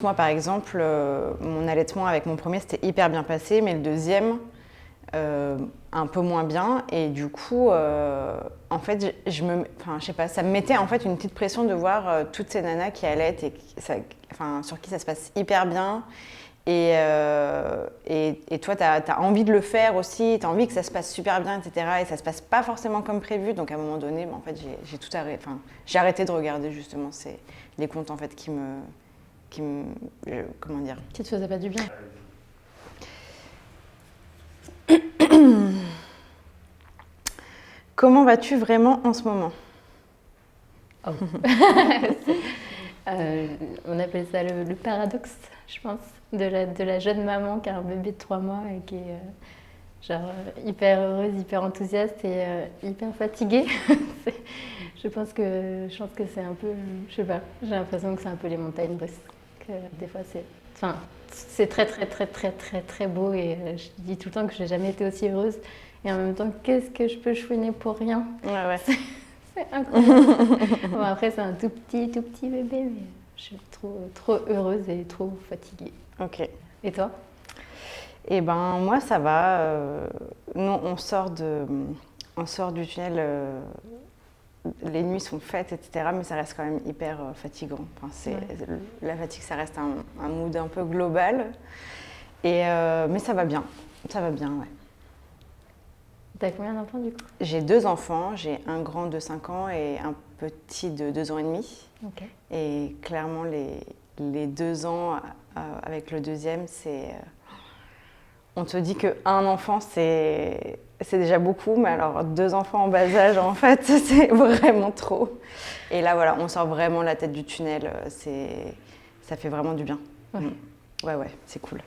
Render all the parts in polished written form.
Moi, par exemple, mon allaitement avec mon premier, c'était hyper bien passé, mais le deuxième, un peu moins bien. Et du coup, en fait, je sais pas, ça me mettait en fait une petite pression de voir toutes ces nanas qui allaitent et sur qui ça se passe hyper bien. Et toi, tu as envie de le faire aussi, tu as envie que ça se passe super bien, etc. Et ça se passe pas forcément comme prévu. Donc à un moment donné, en fait, j'ai tout arrêté. Enfin, j'ai arrêté de regarder justement les comptes en fait comment dire. Qui te faisait pas du bien. Comment vas-tu vraiment en ce moment? Oh. On appelle ça le paradoxe, je pense, de la jeune maman qui a un bébé de 3 mois et qui est hyper heureuse, hyper enthousiaste et hyper fatiguée. je pense que c'est un peu, je sais pas, j'ai l'impression que c'est un peu les montagnes russes. Que des fois c'est très très très très très très beau et je dis tout le temps que j'ai jamais été aussi heureuse et en même temps qu'est-ce que je peux chouiner pour rien. Ouais. C'est incroyable. Bon, après c'est un tout petit bébé mais je suis trop heureuse et trop fatiguée. Ok. Et toi? Eh ben moi ça va. Nous on sort du tunnel. Les nuits sont faites, etc. Mais ça reste quand même hyper fatigant. Enfin, la fatigue, ça reste un mood un peu global. Mais ça va bien. Ça va bien, ouais. T'as combien d'enfants du coup? J'ai 2 enfants. J'ai un grand de 5 ans et un petit de 2 ans et demi. Okay. Et clairement, les 2 ans avec le deuxième, c'est... on te dit qu'un enfant, c'est déjà beaucoup, mais alors 2 enfants en bas âge, en fait, c'est vraiment trop. Et là, voilà, on sort vraiment la tête du tunnel. Ça fait vraiment du bien. Ouais. Ouais, c'est cool.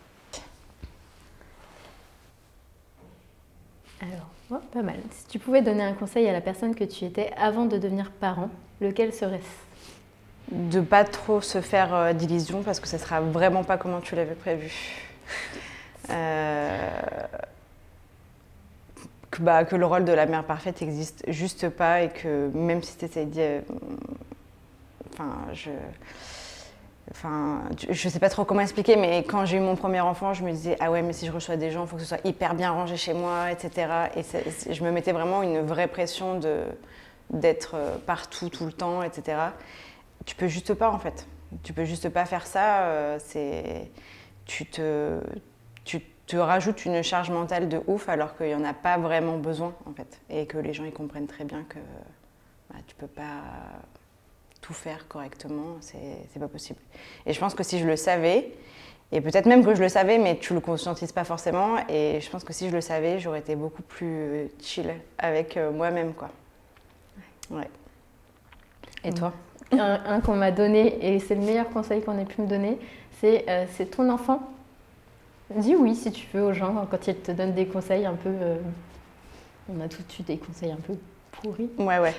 Alors, pas mal. Si tu pouvais donner un conseil à la personne que tu étais avant de devenir parent, lequel serait-ce? De pas trop se faire d'illusions parce que ça sera vraiment pas comment tu l'avais prévu. Que le rôle de la mère parfaite n'existe juste pas et que même si tu essayes de... je sais pas trop comment expliquer, mais quand j'ai eu mon premier enfant, je me disais ah ouais, mais si je reçois des gens, il faut que ce soit hyper bien rangé chez moi, etc. Et je me mettais vraiment une vraie pression d'être partout, tout le temps, etc. Tu peux juste pas en fait. Tu peux juste pas faire ça. Tu te rajoutes une charge mentale de ouf alors qu'il n'y en a pas vraiment besoin en fait. Et que les gens ils comprennent très bien que tu peux pas tout faire correctement, c'est pas possible. Et je pense que si je le savais, et peut-être même que je le savais, mais tu le conscientises pas forcément, et je pense que si je le savais, j'aurais été beaucoup plus chill avec moi-même, quoi. Ouais. Et toi? Un qu'on m'a donné, et c'est le meilleur conseil qu'on ait pu me donner, c'est ton enfant. Dis oui si tu veux aux gens quand ils te donnent des conseils un peu... on a tout de suite des conseils un peu pourris. Ouais.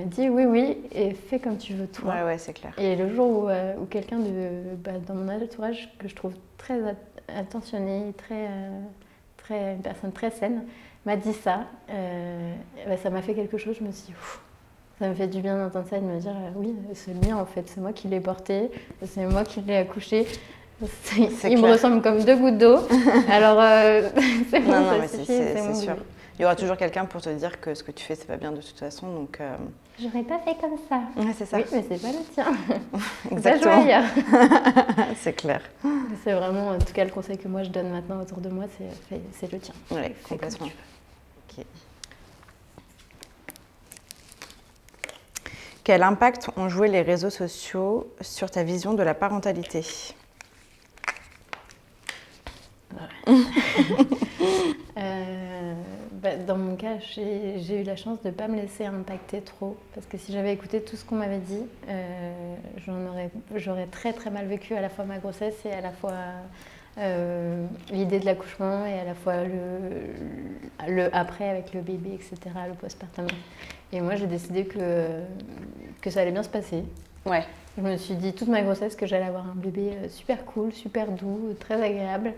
Dis oui et fais comme tu veux toi. Ouais, c'est clair. Et le jour où quelqu'un dans mon entourage que je trouve très attentionné, une personne très saine, m'a dit ça, ça m'a fait quelque chose. Je me suis dit, ça me fait du bien d'entendre ça et de me dire oui, c'est le mien en fait, c'est moi qui l'ai porté, c'est moi qui l'ai accouché. Il me ressemble comme 2 gouttes d'eau. Alors c'est bon, non, ça mais suffit, c'est sûr. Il y aura toujours quelqu'un pour te dire que ce que tu fais, c'est pas bien de toute façon. Donc, j'aurais pas fait comme ça. Ouais, c'est ça. Oui, mais c'est pas le tien. Exactement. Pas c'est clair. C'est vraiment, en tout cas, le conseil que moi je donne maintenant autour de moi, c'est le tien. Oui, complètement. Okay. Quel impact ont joué les réseaux sociaux sur ta vision de la parentalité? Dans mon cas, j'ai eu la chance de ne pas me laisser impacter trop. Parce que si j'avais écouté tout ce qu'on m'avait dit, j'aurais très très mal vécu à la fois ma grossesse et à la fois l'idée de l'accouchement et à la fois le après avec le bébé, etc., le postpartum. Et moi, j'ai décidé que ça allait bien se passer. Ouais. Je me suis dit toute ma grossesse que j'allais avoir un bébé super cool, super doux, très agréable.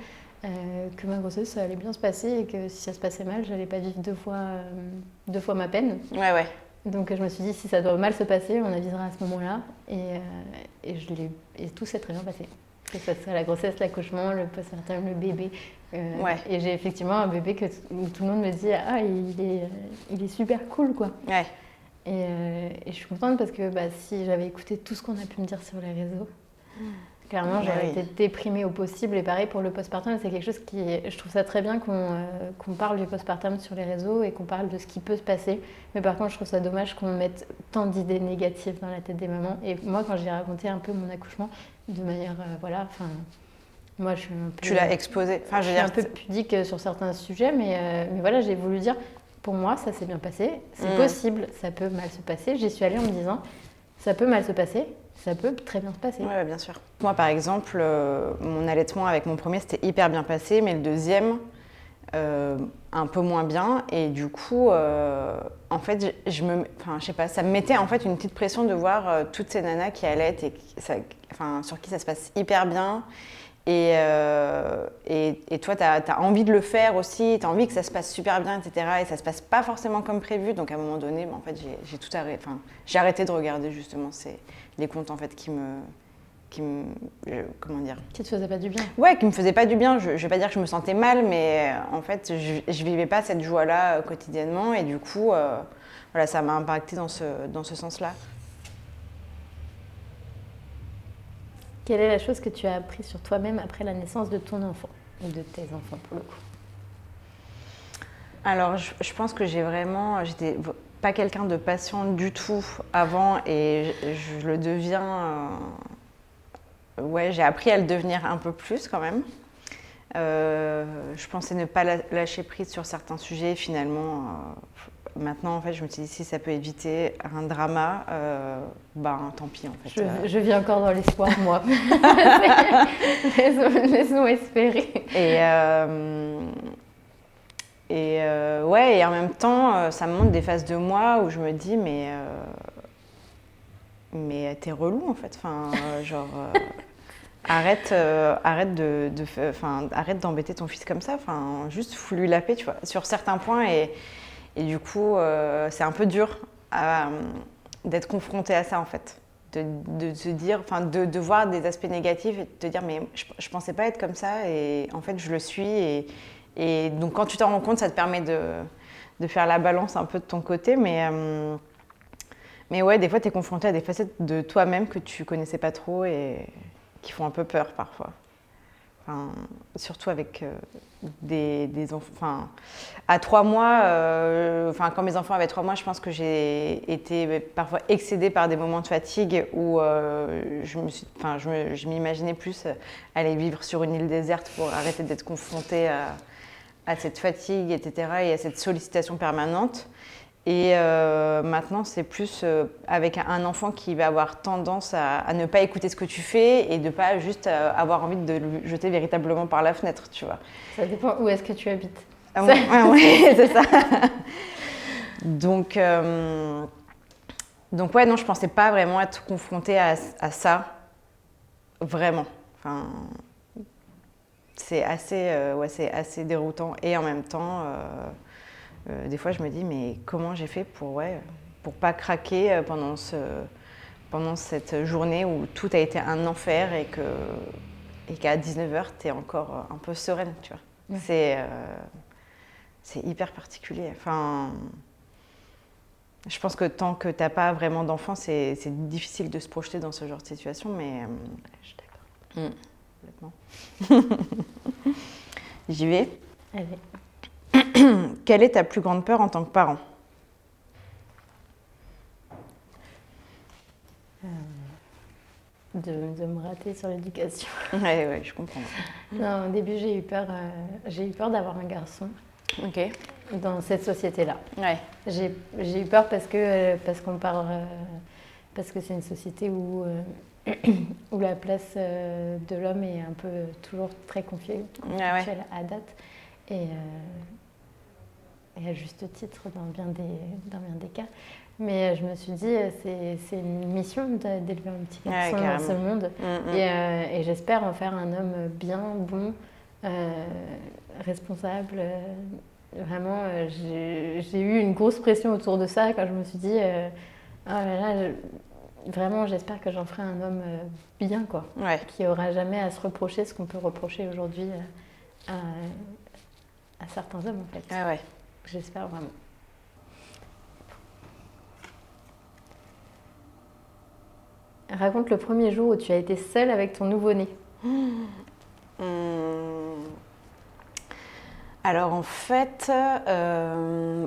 Que ma grossesse ça allait bien se passer et que si ça se passait mal, j'allais pas vivre deux fois ma peine. Ouais. Donc je me suis dit si ça doit mal se passer, on avisera à ce moment-là et tout s'est très bien passé. Que ce soit la grossesse, l'accouchement, le postpartum, le bébé. Ouais. Et j'ai effectivement un bébé où tout le monde me dit « Ah, il est super cool, quoi ». Ouais. Et je suis contente parce que si j'avais écouté tout ce qu'on a pu me dire sur les réseaux, clairement, j'aurais été déprimée au possible. Et pareil pour le postpartum, c'est quelque chose je trouve ça très bien qu'on parle du postpartum sur les réseaux et qu'on parle de ce qui peut se passer. Mais par contre, je trouve ça dommage qu'on mette tant d'idées négatives dans la tête des mamans. Et moi, quand j'ai raconté un peu mon accouchement, de manière, moi, je suis un peu... Tu l'as exposé. Je suis un peu pudique sur certains sujets, mais voilà, j'ai voulu dire, pour moi, ça s'est bien passé. C'est possible, ça peut mal se passer. J'y suis allée en me disant, ça peut mal se passer, ça peut très bien se passer. Oui, bien sûr. Moi, par exemple, mon allaitement avec mon premier, c'était hyper bien passé, mais le deuxième, un peu moins bien. Et du coup, en fait, je sais pas, ça me mettait en fait une petite pression de voir toutes ces nanas qui allaitent et sur qui ça se passe hyper bien. Et toi, tu as envie de le faire aussi, tu as envie que ça se passe super bien, etc. Et ça se passe pas forcément comme prévu. Donc à un moment donné, en fait, j'ai tout arrêté. Enfin, j'ai arrêté de regarder justement les comptes en fait comment dire, qui te faisaient pas du bien. Ouais, qui me faisaient pas du bien. Je vais pas dire que je me sentais mal, mais en fait, je vivais pas cette joie-là quotidiennement. Et du coup, voilà, ça m'a impacté dans ce sens-là. Quelle est la chose que tu as appris sur toi-même après la naissance de ton enfant, ou de tes enfants pour le coup? Alors, je pense que j'étais pas quelqu'un de patient du tout avant et je le deviens. Ouais, j'ai appris à le devenir un peu plus quand même. Je pensais ne pas lâcher prise sur certains sujets. Finalement, maintenant, en fait, je me suis dit si ça peut éviter un drama, tant pis en fait. Je vis encore dans l'espoir, moi. Laisse-nous espérer. Ouais, et en même temps, ça me montre des phases de moi où je me dis mais t'es relou en fait. Enfin, arrête d'embêter ton fils comme ça. Enfin, juste fous-lui la paix, tu vois, sur certains points. Et du coup, c'est un peu dur d'être confronté à ça en fait. De se dire, enfin, de voir des aspects négatifs et de te dire mais je pensais pas être comme ça et en fait je le suis et donc quand tu t'en rends compte, ça te permet de faire la balance un peu de ton côté, mais ouais, des fois tu es confronté à des facettes de toi-même que tu connaissais pas trop et qui font un peu peur parfois. Enfin, surtout avec des enfants. Enfin, à 3 mois, quand mes enfants avaient 3 mois, je pense que j'ai été parfois excédée par des moments de fatigue où je m'imaginais plus aller vivre sur une île déserte pour arrêter d'être confrontée à cette fatigue, etc. et à cette sollicitation permanente. Et maintenant, c'est plus avec un enfant qui va avoir tendance à ne pas écouter ce que tu fais et de ne pas juste avoir envie de le jeter véritablement par la fenêtre, tu vois. Ça dépend où est-ce que tu habites. Ouais, c'est ça. Donc ouais, non, je ne pensais pas vraiment être confrontée à ça, vraiment. Enfin, c'est assez déroutant et en même temps... des fois, je me dis, mais comment j'ai fait pour pas craquer pendant cette journée où tout a été un enfer et qu'à 19h, tu es encore un peu sereine, tu vois. Ouais. C'est hyper particulier. Enfin, je pense que tant que tu n'as pas vraiment d'enfant, c'est difficile de se projeter dans ce genre de situation, mais je suis d'accord. Complètement. J'y vais. Allez. Quelle est ta plus grande peur en tant que parent ? De me rater sur l'éducation. Ouais, je comprends. Non, au début, j'ai eu peur d'avoir un garçon. Ok. Dans cette société-là. Ouais. J'ai eu peur parce que c'est une société où la place de l'homme est un peu toujours très conflictuelle à date. Et à juste titre dans bien des cas. Mais je me suis dit, c'est une mission d'élever un petit garçon dans ce monde. Et j'espère en faire un homme bien, bon, responsable. Vraiment, j'ai eu une grosse pression autour de ça quand je me suis dit, oh là là, vraiment, j'espère que j'en ferai un homme bien, quoi. Ouais. Qui aura jamais à se reprocher ce qu'on peut reprocher aujourd'hui à certains hommes, en fait. Ouais. J'espère vraiment. Raconte le premier jour où tu as été seule avec ton nouveau-né. Alors en fait,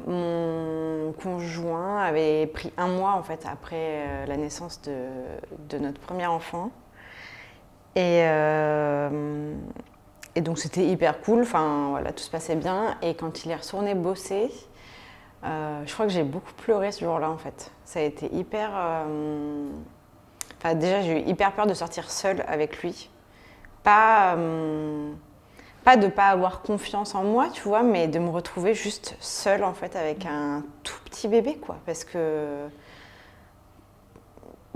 mon conjoint avait pris 1 mois en fait après la naissance de notre premier enfant. Et donc c'était hyper cool, enfin voilà, tout se passait bien. Et quand il est retourné bosser, je crois que j'ai beaucoup pleuré ce jour-là en fait. Ça a été hyper... Enfin, déjà j'ai eu hyper peur de sortir seule avec lui. Pas de pas avoir confiance en moi, tu vois, mais de me retrouver juste seule en fait avec un tout petit bébé, quoi. Parce que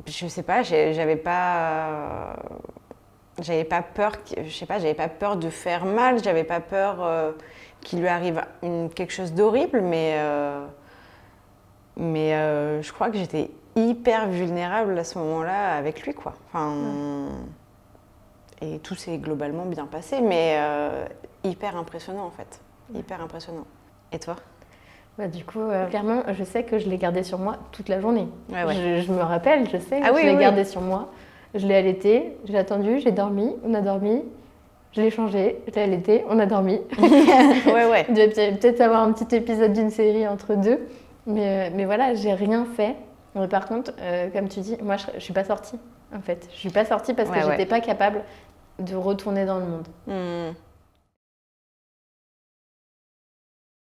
je sais pas, j'avais pas peur, je sais pas, j'avais pas peur de faire mal, j'avais pas peur qu'il lui arrive quelque chose d'horrible, mais je crois que j'étais hyper vulnérable à ce moment-là avec lui, quoi. Enfin, et tout s'est globalement bien passé, mais hyper impressionnant en fait. Hyper impressionnant. Et toi ? Bah, du coup, clairement, je sais que je l'ai gardé sur moi toute la journée. Ouais. Je me rappelle, je sais que Ah oui, je l'ai oui. gardé sur moi. Je l'ai allaité, j'ai attendu, j'ai dormi, on a dormi. Je l'ai changé, je l'ai allaité, on a dormi. Ouais. Il devait peut-être avoir un petit épisode d'une série entre deux. Mais voilà, j'ai rien fait. Mais par contre, comme tu dis, moi, je suis pas sortie, en fait. Je suis pas sortie parce que j'étais pas capable de retourner dans le monde.